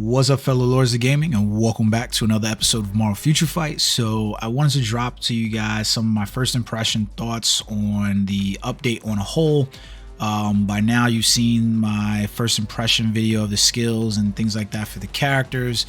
What's up, fellow lords of gaming, and welcome back to another episode of Marvel Future Fight. So I wanted to drop to you guys some of my first impression thoughts on the update on a whole. By now you've seen my first impression video of the skills and things like that for the characters.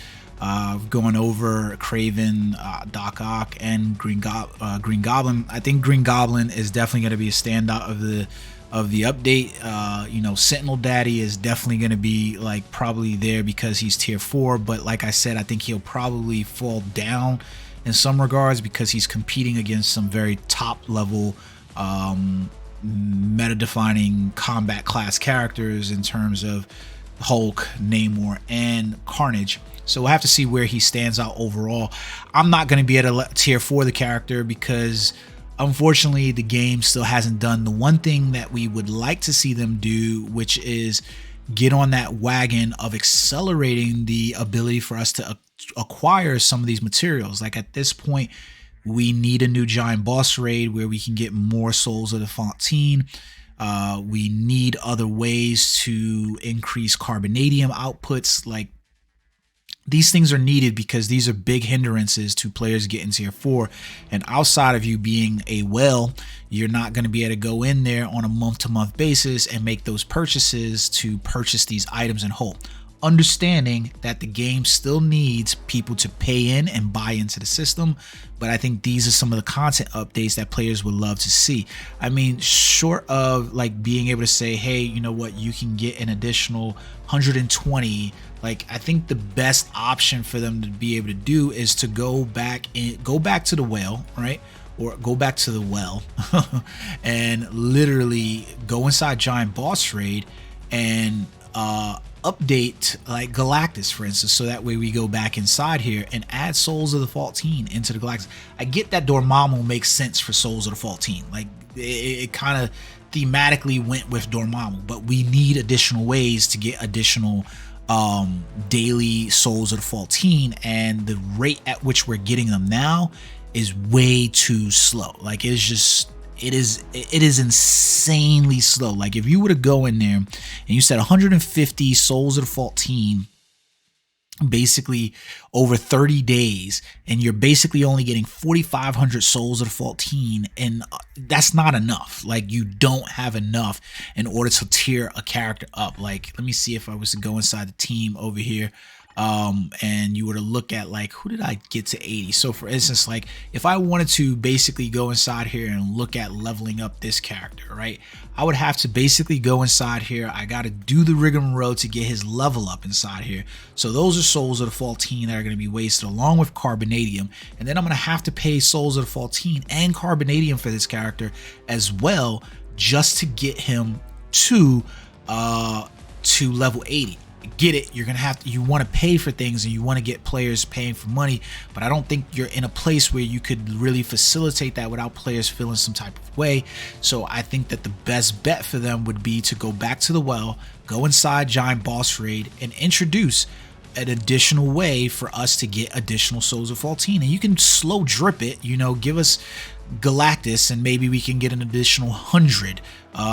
Going over Craven, Doc Ock, and Green Goblin. I think Green Goblin is definitely going to be a standout of the update. You know, Sentinel Daddy is definitely going to be like probably there because he's tier 4, but like I said, I think he'll probably fall down in some regards because he's competing against some very top level meta defining combat class characters in terms of Hulk, Namor, and Carnage. So we'll have to see where he stands out overall. I'm not going to be able to tier 4 the character because unfortunately the game still hasn't done the one thing that we would like to see them do, which is get on that wagon of accelerating the ability for us to acquire some of these materials. Like at this point, we need a new giant boss raid where we can get more souls of the Fontaine. We need other ways to increase carbonadium outputs. Like, these things are needed because these are big hindrances to players getting tier 4. And outside of you being a whale, you're not going to be able to go in there on a month-to-month basis and make those purchases to purchase these items in whole. Understanding that the game still needs people to pay in and buy into the system, but I think these are some of the content updates that players would love to see. I mean, short of like being able to say, hey, you know what, you can get an additional 120. Like, I think the best option for them to be able to do is to go back to the whale, right? Or go back to the well and literally go inside giant boss raid and update like Galactus, for instance, so that way we go back inside here and add Souls of the Fontaine into the Galactus. I get that Dormammu makes sense for Souls of the Fontaine. Like, it kind of thematically went with Dormammu, but we need additional ways to get additional daily Souls of the Fontaine, and the rate at which we're getting them now is way too slow. Like, it is insanely slow. Like, if you were to go in there and you said 150 Souls of the Fontaine basically over 30 days, and you're basically only getting 4,500 Souls of the Fontaine, and that's not enough. Like, you don't have enough in order to tier a character up. Like, let me see if I was to go inside the team over here, and you were to look at like, who did I get to 80? So for instance, like if I wanted to basically go inside here and look at leveling up this character, right, I would have to basically go inside here. I got to do the rigmarole to get his level up inside here. So those are Souls of the Fontaine that are going to be wasted along with carbonadium, and then I'm going to have to pay Souls of the Fontaine and carbonadium for this character as well, just to get him to level 80. Get it, you're gonna have to, you want to pay for things and you want to get players paying for money, but I don't think you're in a place where you could really facilitate that without players feeling some type of way. So I think that the best bet for them would be to go back to the well, go inside giant boss raid, and introduce an additional way for us to get additional Souls of Fontaine. And you can slow drip it, you know, give us Galactus and maybe we can get an additional 100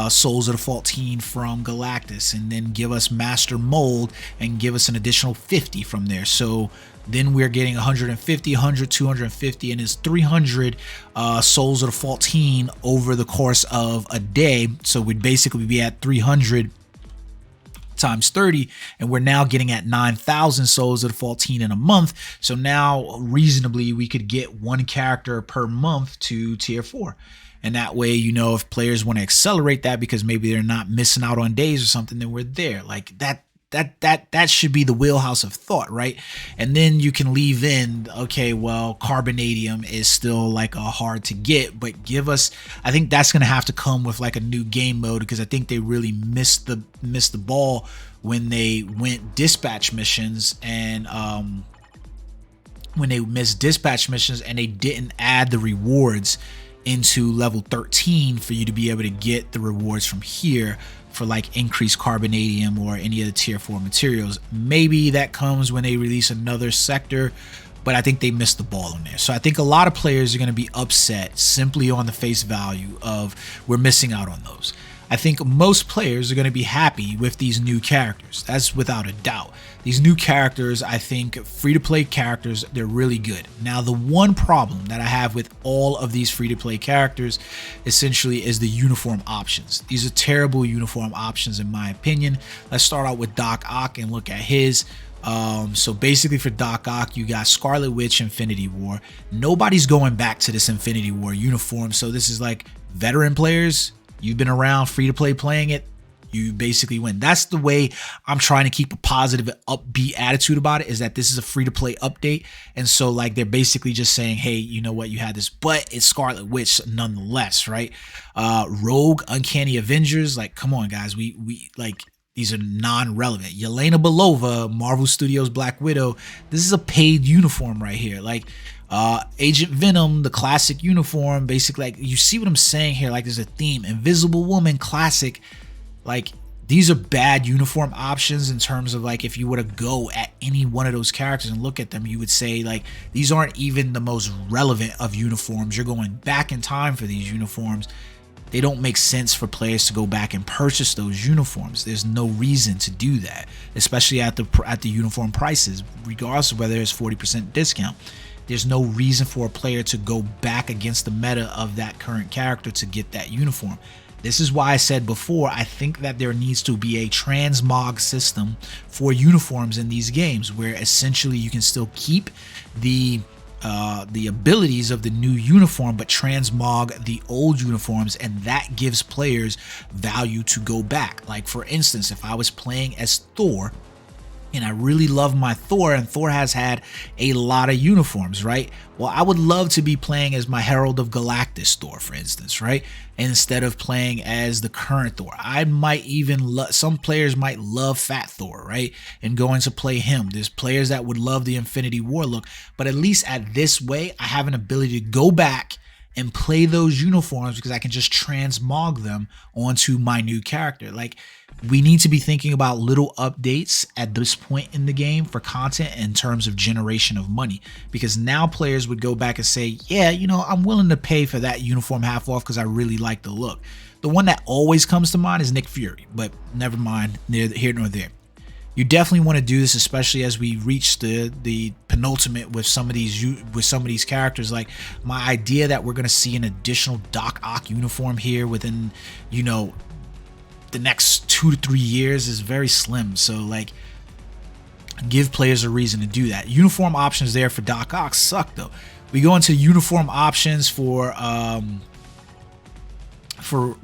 Souls of the Fontaine from Galactus, and then give us Master Mold and give us an additional 50 from there. So then we're getting 150, 100, 250, and it's 300 Souls of the Fontaine over the course of a day. So we'd basically be at 300 times 30, and we're now getting at 9,000 Souls of the Fontaine in a month. So now reasonably we could get one character per month to tier 4, and that way, you know, if players want to accelerate that because maybe they're not missing out on days or something, then we're there. Like that should be the wheelhouse of thought, right? And then you can leave in, okay, well, carbonadium is still like a hard to get, but give us, I think that's going to have to come with like a new game mode, because I think they really missed the ball when they went dispatch missions, and when they missed dispatch missions and they didn't add the rewards into level 13 for you to be able to get the rewards from here for like increased carbonadium or any of the tier 4 materials. Maybe that comes when they release another sector, but I think they missed the ball on there. So I think a lot of players are going to be upset simply on the face value of we're missing out on those. I think most players are going to be happy with these new characters. That's without a doubt. These new characters, I think free-to-play characters, they're really good. Now, the one problem that I have with all of these free-to-play characters essentially is the uniform options. These are terrible uniform options in my opinion. Let's start out with Doc Ock and look at his. So basically for Doc Ock, you got Scarlet Witch Infinity War. Nobody's going back to this Infinity War uniform. So this is like veteran players. You've been around free-to-play playing it. You basically win. That's the way I'm trying to keep a positive, upbeat attitude about it, is that this is a free-to-play update. And so like they're basically just saying, hey, you know what, you had this, but it's Scarlet Witch nonetheless, right? Rogue, Uncanny Avengers, like come on guys, we like these are non-relevant. Yelena Belova, Marvel Studios Black Widow, this is a paid uniform right here. Like Agent Venom, the classic uniform, basically like you see what I'm saying here, like there's a theme. Invisible Woman, classic. Like these are bad uniform options in terms of like if you were to go at any one of those characters and look at them, you would say like these aren't even the most relevant of uniforms. You're going back in time for these uniforms. They don't make sense for players to go back and purchase those uniforms. There's no reason to do that, especially at the uniform prices, regardless of whether it's 40% discount. There's no reason for a player to go back against the meta of that current character to get that uniform. This is why I said before, I think that there needs to be a transmog system for uniforms in these games, where essentially you can still keep the abilities of the new uniform, but transmog the old uniforms, and that gives players value to go back. Like for instance, if I was playing as Thor, and I really love my Thor, and Thor has had a lot of uniforms, right? Well, I would love to be playing as my Herald of Galactus Thor, for instance, right? Instead of playing as the current Thor. I might even some players might love Fat Thor, right? And going to play him. There's players that would love the Infinity War look, but at least at this way, I have an ability to go back and play those uniforms because I can just transmog them onto my new character. Like, we need to be thinking about little updates at this point in the game for content in terms of generation of money, because now players would go back and say, yeah, you know, I'm willing to pay for that uniform half off because I really like the look. The one that always comes to mind is Nick Fury, but never mind, neither here nor there. You definitely want to do this, especially as we reach the penultimate with some of these characters. Like my idea that we're going to see an additional Doc Ock uniform here within, you know, the next 2 to 3 years is very slim. So like, give players a reason to do that. Uniform options there for Doc Ock suck though. We go into uniform options for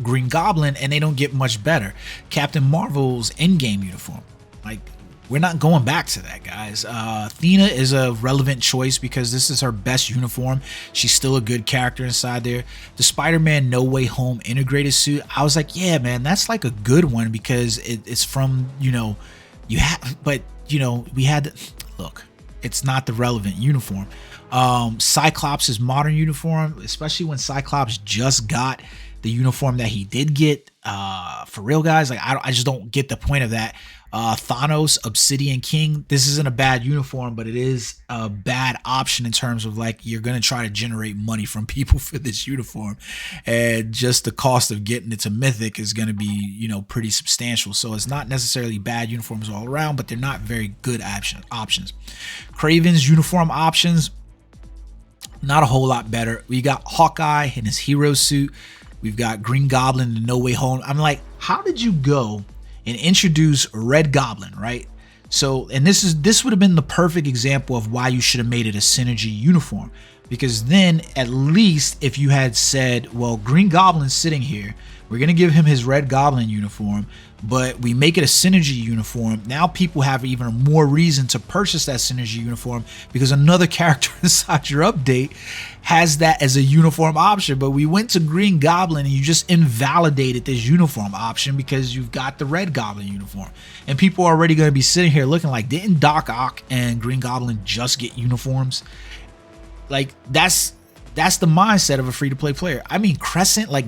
Green Goblin, and they don't get much better. Captain Marvel's in-game uniform, like, we're not going back to that, guys. Athena is a relevant choice because this is her best uniform. She's still a good character inside there. The Spider-Man No Way Home integrated suit, I was like, yeah, man, that's like a good one because it's from, you know, you have, but you know, we had, look, it's not the relevant uniform. Cyclops' modern uniform, especially when Cyclops just got the uniform that he did get, for real, guys, like I just don't get the point of that. Thanos Obsidian King, this isn't a bad uniform, but it is a bad option in terms of like you're going to try to generate money from people for this uniform, and just the cost of getting it to Mythic is going to be, you know, pretty substantial. So it's not necessarily bad uniforms all around, but they're not very good options. Kraven's uniform options, not a whole lot better. We got Hawkeye in his hero suit. We've got Green Goblin in No Way Home. I'm like, how did you go and introduce Red Goblin, right? So, and this would have been the perfect example of why you should have made it a synergy uniform, because then at least if you had said, well, Green Goblin's sitting here, we're going to give him his Red Goblin uniform, but we make it a synergy uniform. Now people have even more reason to purchase that synergy uniform because another character inside your update has that as a uniform option. But we went to Green Goblin and you just invalidated this uniform option because you've got the Red Goblin uniform. And people are already going to be sitting here looking like, didn't Doc Ock and Green Goblin just get uniforms? Like, that's the mindset of a free-to-play player. I mean, Crescent, like,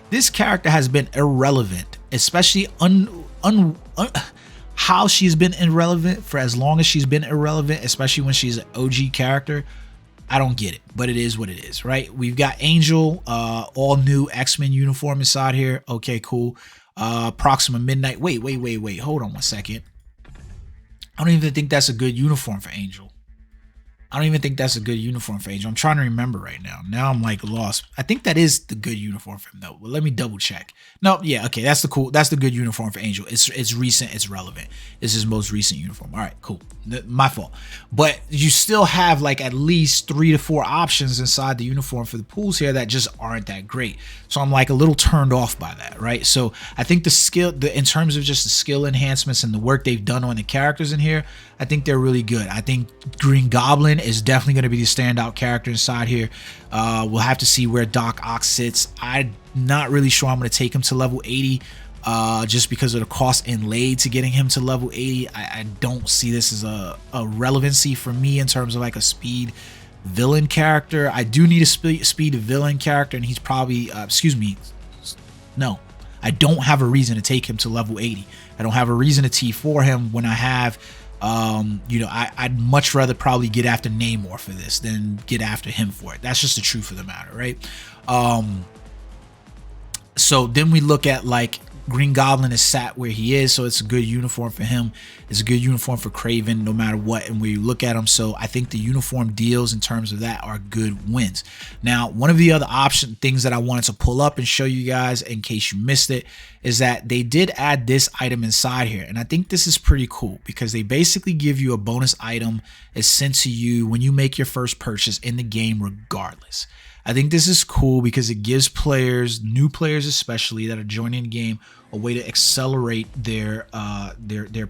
this character has been irrelevant, especially how she's been irrelevant for as long as she's been irrelevant, especially when she's an OG character. I don't get it, but it is what it is, right? We've got Angel, all new X-Men uniform inside here. Okay, cool. Proxima Midnight. Wait. Hold on one second. I don't even think that's a good uniform for Angel. I'm trying to remember right now. Now I'm like lost. I think that is the good uniform for him though. Well, let me double check. No, yeah, okay, that's the good uniform for Angel. It's recent, it's relevant. It's his most recent uniform. All right, cool. My fault. But you still have like at least 3 to 4 options inside the uniform for the pools here that just aren't that great. So I'm like a little turned off by that, right? So I think in terms of just the skill enhancements and the work they've done on the characters in here, I think they're really good. I think Green Goblin is definitely going to be the standout character inside here. We'll have to see where Doc Ock sits. I'm not really sure I'm going to take him to level 80 just because of the cost inlaid to getting him to level 80. I don't see this as a relevancy for me in terms of like a speed villain character. I do need a speed villain character, and he's probably, no. I don't have a reason to take him to level 80. I don't have a reason to T4 him when I have... I'd much rather probably get after Namor for this than get after him for it. That's just the truth of the matter, right? So then we look at like Green Goblin is sat where he is, so it's a good uniform for him. It's a good uniform for Kraven no matter what, and we look at him. So I think the uniform deals in terms of that are good wins. Now, one of the other things that I wanted to pull up and show you guys in case you missed it is that they did add this item inside here, and I think this is pretty cool because they basically give you a bonus item is sent to you when you make your first purchase in the game regardless. I think this is cool because it gives players, new players especially that are joining the game, a way to accelerate their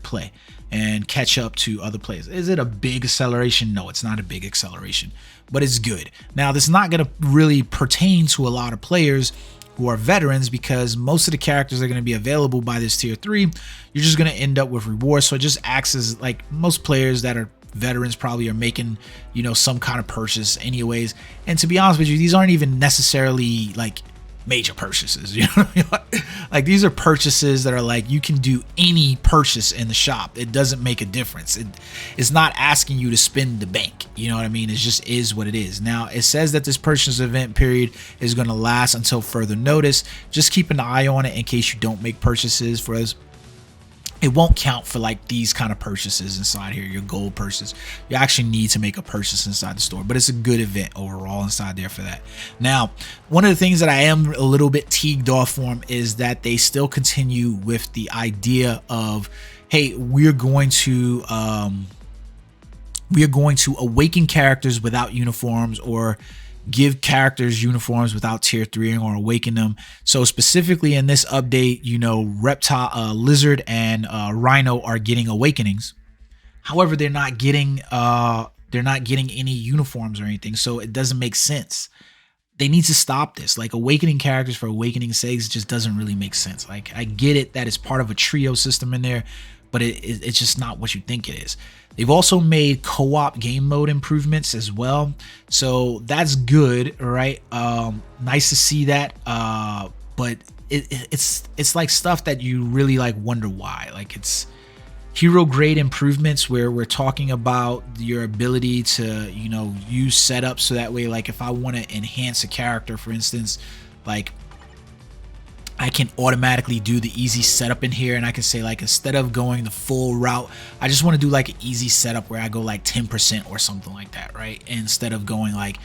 play and catch up to other players. Is it a big acceleration? No, it's not a big acceleration, but it's good. Now, this is not going to really pertain to a lot of players who are veterans because most of the characters are going to be available by this tier 3. You're just going to end up with rewards. So it just acts as like most players that are veterans probably are making, some kind of purchase anyways. And to be honest with you, these aren't even necessarily like major purchases, like these are purchases that are like you can do any purchase in the shop. It doesn't make a difference. It's not asking you to spend the bank, you know what I mean? It just is what it is. Now it says that this purchase event period is going to last until further notice. Just keep an eye on it in case you don't make purchases. For us, it won't count for like these kind of purchases inside here, your gold purchase. You actually need to make a purchase inside the store, but it's a good event overall inside there for that. Now, one of the things that I am a little bit teagued off from is that they still continue with the idea of, hey, we're going to awaken characters without uniforms or give characters uniforms without tier 3 or awaken them. So specifically in this update, Reptile, Lizard, and Rhino are getting awakenings. However, they're not getting any uniforms or anything, so it doesn't make sense. They need to stop this. Like, awakening characters for awakening sakes just doesn't really make sense. Like, I get it that it's part of a trio system in there, but it's just not what you think it is. They've also made co-op game mode improvements as well, so that's good, right? Nice to see that, but it's like stuff that you really like wonder why. Like, it's hero grade improvements where we're talking about your ability to use setup, so that way, like, if I want to enhance a character, for instance, like, I can automatically do the easy setup in here, and I can say, like, instead of going the full route, I just want to do like an easy setup where I go like 10% or something like that, right? Instead of going like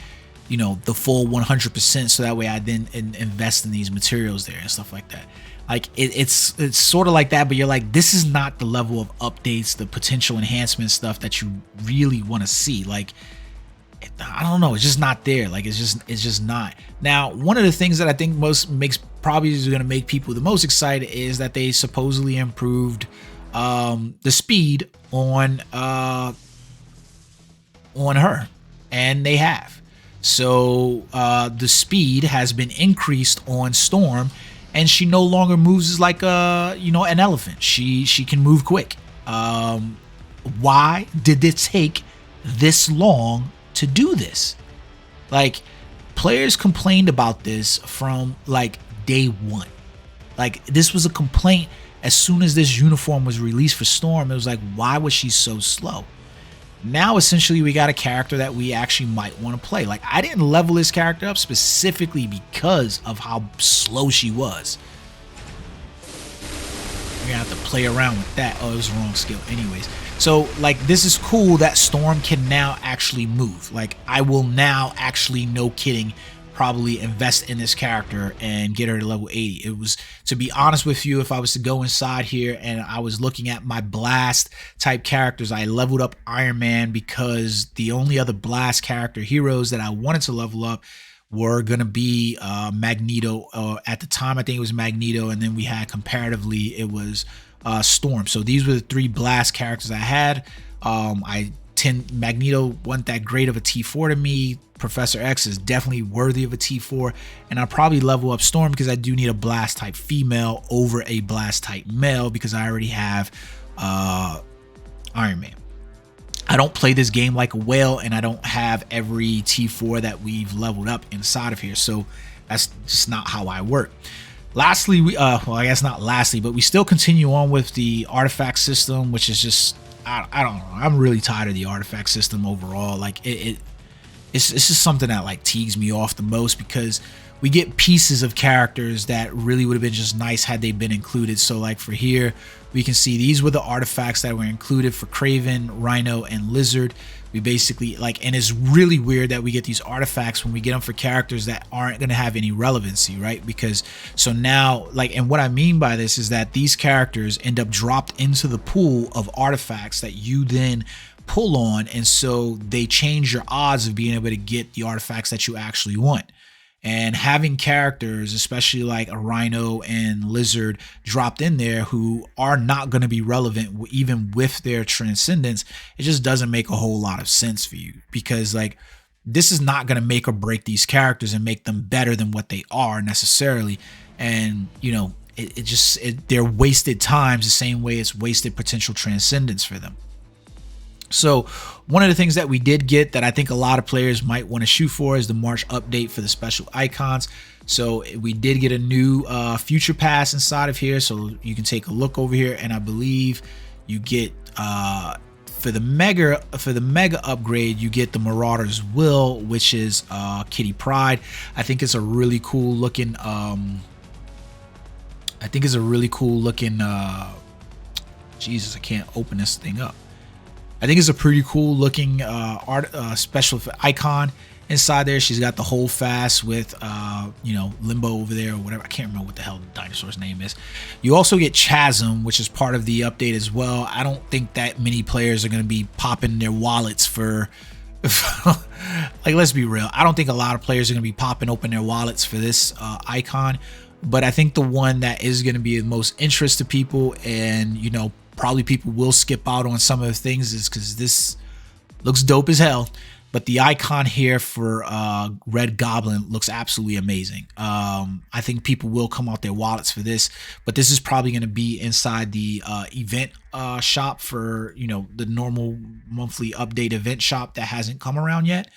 the full 100%, so that way I then invest in these materials there and stuff like that. Like, it's sort of like that, but you're like, this is not the level of updates, the potential enhancement stuff that you really want to see. Like, I don't know, it's just not there. Like, it's just not. Now, one of the things that I think probably is going to make people the most excited is that they supposedly improved the speed on her, and they have. So the speed has been increased on Storm, and she no longer moves like an elephant. She can move quick. Why did it take this long to do this? Like, players complained about this from like day one. Like, this was a complaint as soon as this uniform was released for Storm. It was like, why was she so slow? Now essentially we got a character that we actually might want to play. Like, I didn't level this character up specifically because of how slow she was. We're gonna have to play around with that. Oh, it was the wrong skill anyways. So like, this is cool that Storm can now actually move. Like, I will now actually, no kidding, probably invest in this character and get her to level 80. It was, to be honest with you, if I was to go inside here and I was looking at my blast type characters, I leveled up Iron Man because the only other blast character heroes that I wanted to level up were going to be Magneto. At the time, I think it was Magneto, and then we had, comparatively, it was Storm. So these were the 3 blast characters I had. Magneto wasn't that great of a T4 to me. Professor X is definitely worthy of a T4, and I'll probably level up Storm because I do need a blast type female over a blast type male because I already have Iron Man. I don't play this game like a whale, and I don't have every T4 that we've leveled up inside of here, so that's just not how I work. Lastly, well, I guess not lastly, but we still continue on with the artifact system, which is just, I don't know. I'm really tired of the artifact system overall. Like, it's just something that like teagues me off the most, because we get pieces of characters that really would have been just nice had they been included. So like for here, we can see these were the artifacts that were included for Kraven, Rhino, and Lizard. We basically like, and it's really weird that we get these artifacts when we get them for characters that aren't going to have any relevancy, right? Because so now, like, and what I mean by this is that these characters end up dropped into the pool of artifacts that you then pull on, and so they change your odds of being able to get the artifacts that you actually want. And having characters, especially like a Rhino and Lizard, dropped in there who are not going to be relevant even with their transcendence, it just doesn't make a whole lot of sense for you, because like, this is not going to make or break these characters and make them better than what they are necessarily. And you know, they're wasted times the same way it's wasted potential transcendence for them. So one of the things that we did get that I think a lot of players might want to shoot for is the March update for the special icons. So we did get a new future pass inside of here, so you can take a look over here, and I believe you get for the mega upgrade, you get the Marauder's Will, which is Kitty Pryde. I think it's a really cool looking Jesus, I can't open this thing up. I think it's a pretty cool looking special icon inside there. She's got the hold fast with you know, Limbo over there or whatever. I can't remember what the hell the dinosaur's name is. You also get Chasm, which is part of the update as well. I don't think that many players are going to be popping their wallets for like, let's be real. I don't think a lot of players are going to be popping open their wallets for this icon, but I think the one that is going to be the most interest to people, and you know, probably people will skip out on some of the things, is because this looks dope as hell. But the icon here for Red Goblin looks absolutely amazing. I think people will come out their wallets for this, but this is probably going to be inside the event shop for, you know, the normal monthly update event shop that hasn't come around yet.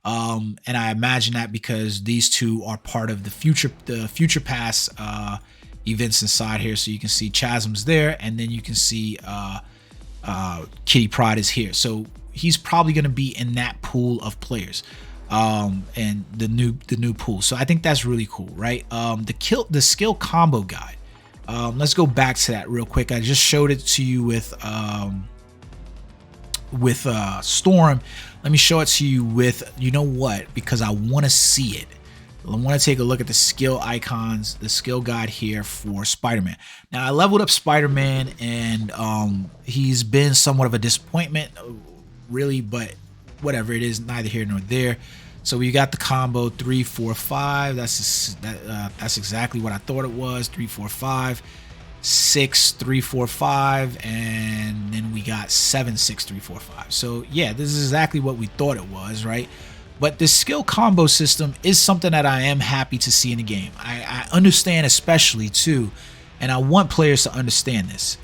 And I imagine that because these two are part of the future pass events inside here. So you can see Chasm's there, and then you can see Kitty Pryde is here. So he's probably going to be in that pool of players, and the new pool. So I think that's really cool, right? The skill combo guide. Let's go back to that real quick. I just showed it to you with Storm. Let me show it to you with, you know what, because I want to see it. I want to take a look at the skill icons, the skill guide here for Spider-Man. Now, I leveled up Spider-Man, and he's been somewhat of a disappointment, really, but whatever, it is neither here nor there. So we got the combo 3 4 5. That's exactly what I thought it was. 3 4 5, 6 3 4 5, and then we got 7 6 3 4 5. So yeah, this is exactly what we thought it was, right? But the skill combo system is something that I am happy to see in the game. I understand, especially too, and I want players to understand this.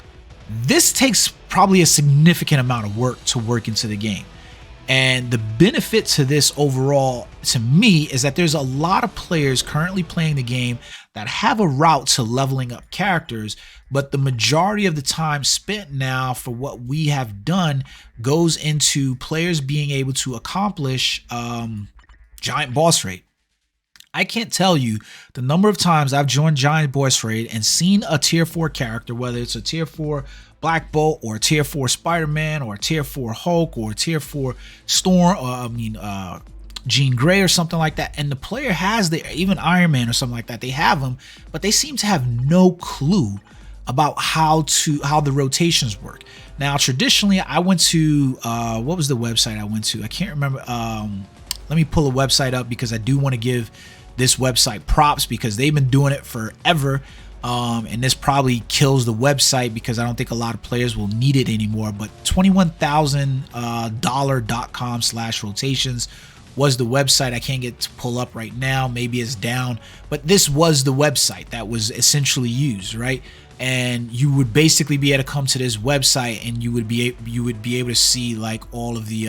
This takes probably a significant amount of work to work into the game. And the benefit to this overall, to me, is that there's a lot of players currently playing the game that have a route to leveling up characters, but the majority of the time spent now for what we have done goes into players being able to accomplish giant boss raid. I can't tell you the number of times I've joined Giant Boss Raid and seen a tier 4 character, whether it's a tier 4 Black Bolt or a tier 4 Spider-Man or a tier 4 Hulk or a tier 4 Storm, Jean Grey or something like that, and the player has even Iron Man or something like that, they have them, but they seem to have no clue about how the rotations work. Now, traditionally, I went to what was the website I went to? I can't remember. Let me pull a website up because I do want to give this website props because they've been doing it forever. And this probably kills the website because I don't think a lot of players will need it anymore. But $21,000.com/rotations was the website. I can't get to pull up right now. Maybe it's down, but this was the website that was essentially used, right? And you would basically be able to come to this website and you would be able to see like all of the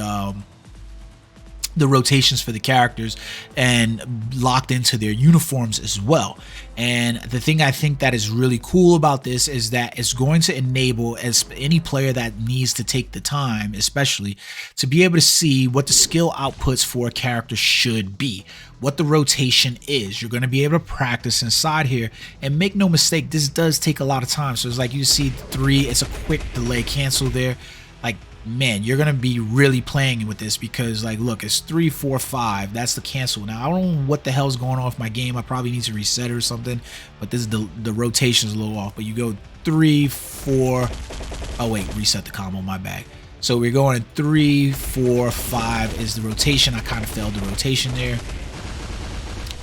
rotations for the characters and locked into their uniforms as well. And the thing I think that is really cool about this is that it's going to enable any player that needs to take the time, especially, to be able to see what the skill outputs for a character should be, what the rotation is. You're going to be able to practice inside here, and make no mistake, this does take a lot of time. So it's like you see 3, it's a quick delay cancel there. Like, man, you're gonna be really playing with this because, like, look, it's 3, 4, 5. That's the cancel. Now I don't know what the hell's going on with my game. I probably need to reset it or something, but this is the rotation's a little off. But you go 3, 4. Oh wait, reset the combo, my bad. So we're going 3, 4, 5 is the rotation. I kind of failed the rotation there.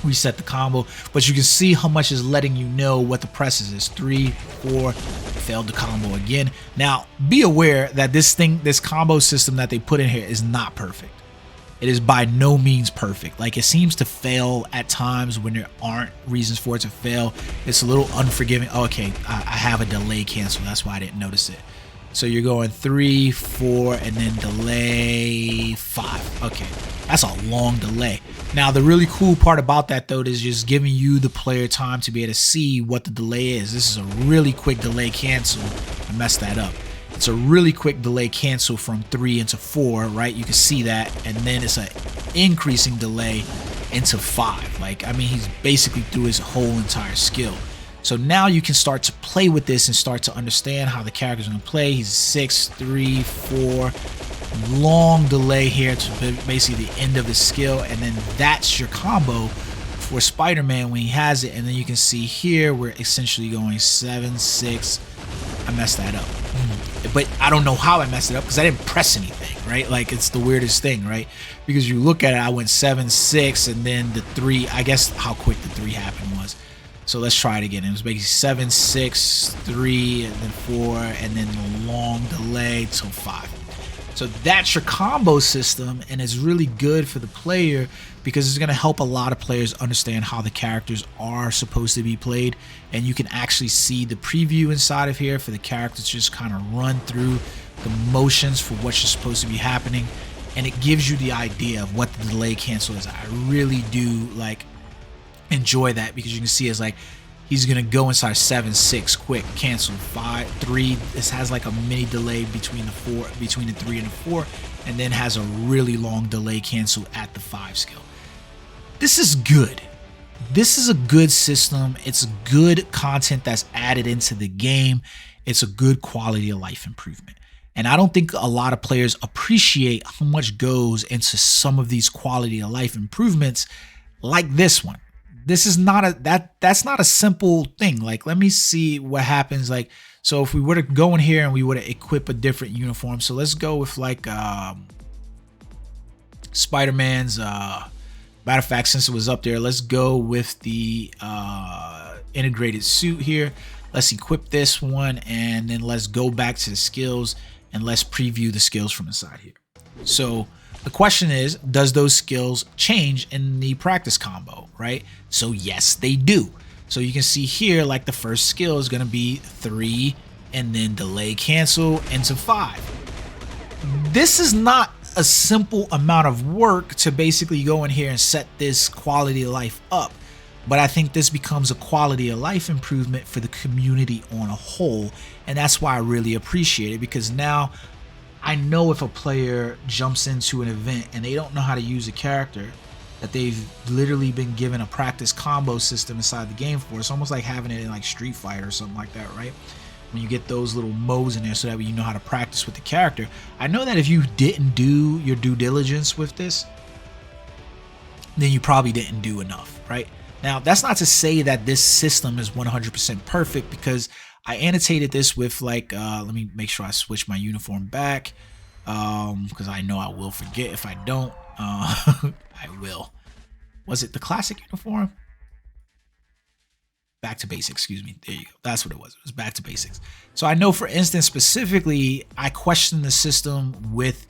Reset the combo, but you can see how much is letting you know what the presses is. 3, 4, failed the combo again. Now be aware that this combo system that they put in here is not perfect. It is by no means perfect. Like, it seems to fail at times when there aren't reasons for it to fail. It's a little unforgiving. Oh, okay, I have a delay cancel, that's why I didn't notice it. So you're going 3, 4, and then delay 5. Okay, that's a long delay. Now, the really cool part about that, though, is just giving you, the player, time to be able to see what the delay is. This is a really quick delay cancel. I messed that up. It's a really quick delay cancel from 3 into 4, right? You can see that. And then it's an increasing delay into 5. Like, I mean, he's basically through his whole entire skill. So now you can start to play with this and start to understand how the character's going to play. He's 6, 3, 4. Long delay here to basically the end of the skill, and then that's your combo for Spider-Man when he has it. And then you can see here we're essentially going 7, 6. I messed that up, but I don't know how I messed it up because I didn't press anything, right? Like, it's the weirdest thing, right? Because you look at it, I went 7, 6, and then the 3. I guess how quick the 3 happened was. So let's try it again. It was basically 7, 6, 3, and then 4, and then the long delay till 5. So that's your combo system, and it's really good for the player because it's going to help a lot of players understand how the characters are supposed to be played. And you can actually see the preview inside of here for the characters, just kind of run through the motions for what's supposed to be happening, and it gives you the idea of what the delay cancel is. I really do like enjoy that because you can see it's like he's gonna go inside 7, 6 quick cancel, 5, 3. This has like a mini delay between the 3 and the 4, and then has a really long delay cancel at the 5 skill. This is good. This is a good system. It's good content that's added into the game. It's a good quality of life improvement. And I don't think a lot of players appreciate how much goes into some of these quality of life improvements like this one. This is not that's not a simple thing. Like, let me see what happens. Like, so if we were to go in here and we were to equip a different uniform, so let's go with like Spider-Man's matter of fact, since it was up there, let's go with the integrated suit here. Let's equip this one, and then let's go back to the skills and let's preview the skills from inside here. So the question is, does those skills change in the practice combo, right? So yes, they do. So you can see here, like, the first skill is going to be 3 and then delay cancel into 5. This is not a simple amount of work to basically go in here and set this quality of life up. But I think this becomes a quality of life improvement for the community on a whole. And that's why I really appreciate it, because now I know if a player jumps into an event and they don't know how to use a character that they've literally been given a practice combo system inside the game for. It's almost like having it in like Street Fighter or something like that, right? When you get those little modes in there so that you know how to practice with the character. I know that if you didn't do your due diligence with this, then you probably didn't do enough, right? Now, that's not to say that this system is 100% perfect, because I annotated this with like, let me make sure I switch my uniform back, because I know I will forget if I don't. I will. Was it the classic uniform? Back to basics, excuse me. There you go. That's what it was. It was back to basics. So I know, for instance, specifically, I questioned the system with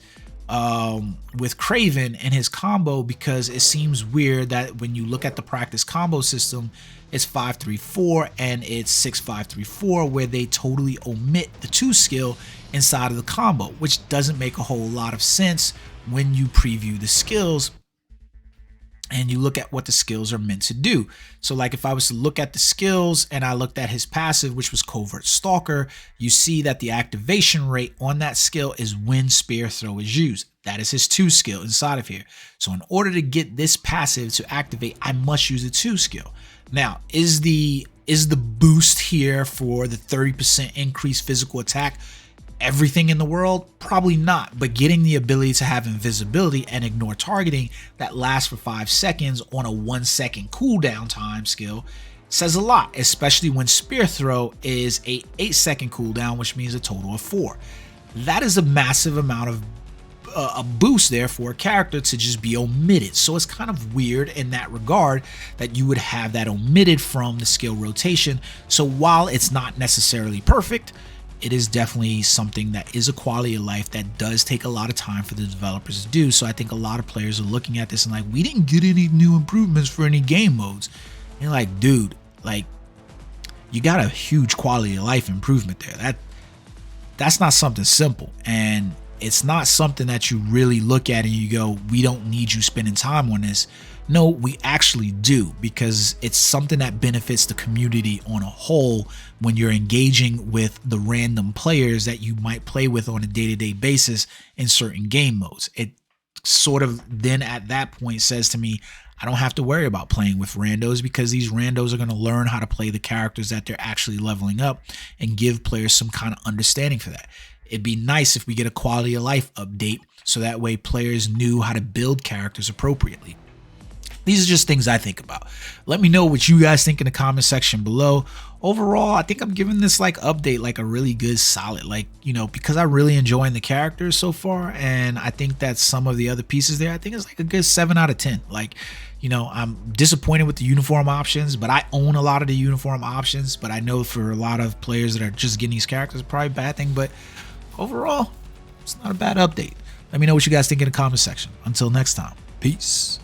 Craven and his combo, because it seems weird that when you look at the practice combo system, it's 5-3-4 and it's 6-5-3-4, where they totally omit the 2 skill inside of the combo, which doesn't make a whole lot of sense when you preview the skills and you look at what the skills are meant to do. So like if I was to look at the skills and I looked at his passive, which was Covert Stalker, you see that the activation rate on that skill is when Spear Throw is used. That is his 2 skill inside of here. So in order to get this passive to activate, I must use a 2 skill. Now, is the boost here for the 30% increased physical attack everything in the world? Probably not, but getting the ability to have invisibility and ignore targeting that lasts for 5 seconds on a 1 second cooldown time skill says a lot, especially when Spear Throw is a 8 second cooldown, which means a total of 4. That is a massive amount of a boost there for a character to just be omitted. So it's kind of weird in that regard that you would have that omitted from the skill rotation. So while it's not necessarily perfect, it is definitely something that is a quality of life that does take a lot of time for the developers to do. So I think a lot of players are looking at this and like, we didn't get any new improvements for any game modes. And you're like, dude, like, you got a huge quality of life improvement there. That's not something simple, and it's not something that you really look at and you go, we don't need you spending time on this. No, we actually do, because it's something that benefits the community on a whole when you're engaging with the random players that you might play with on a day-to-day basis in certain game modes. It sort of then at that point says to me, I don't have to worry about playing with randos, because these randos are going to learn how to play the characters that they're actually leveling up and give players some kind of understanding for that. It'd be nice if we get a quality of life update so that way players knew how to build characters appropriately. These are just things I think about. Let me know what you guys think in the comment section below. Overall, I think I'm giving this like update like a really good solid, like, you know, because I'm really enjoying the characters so far, and I think that some of the other pieces there, I think it's like a good 7 out of 10. Like, you know, I'm disappointed with the uniform options, but I own a lot of the uniform options. But I know for a lot of players that are just getting these characters, it's probably a bad thing. But overall, it's not a bad update. Let me know what you guys think in the comment section. Until next time, peace.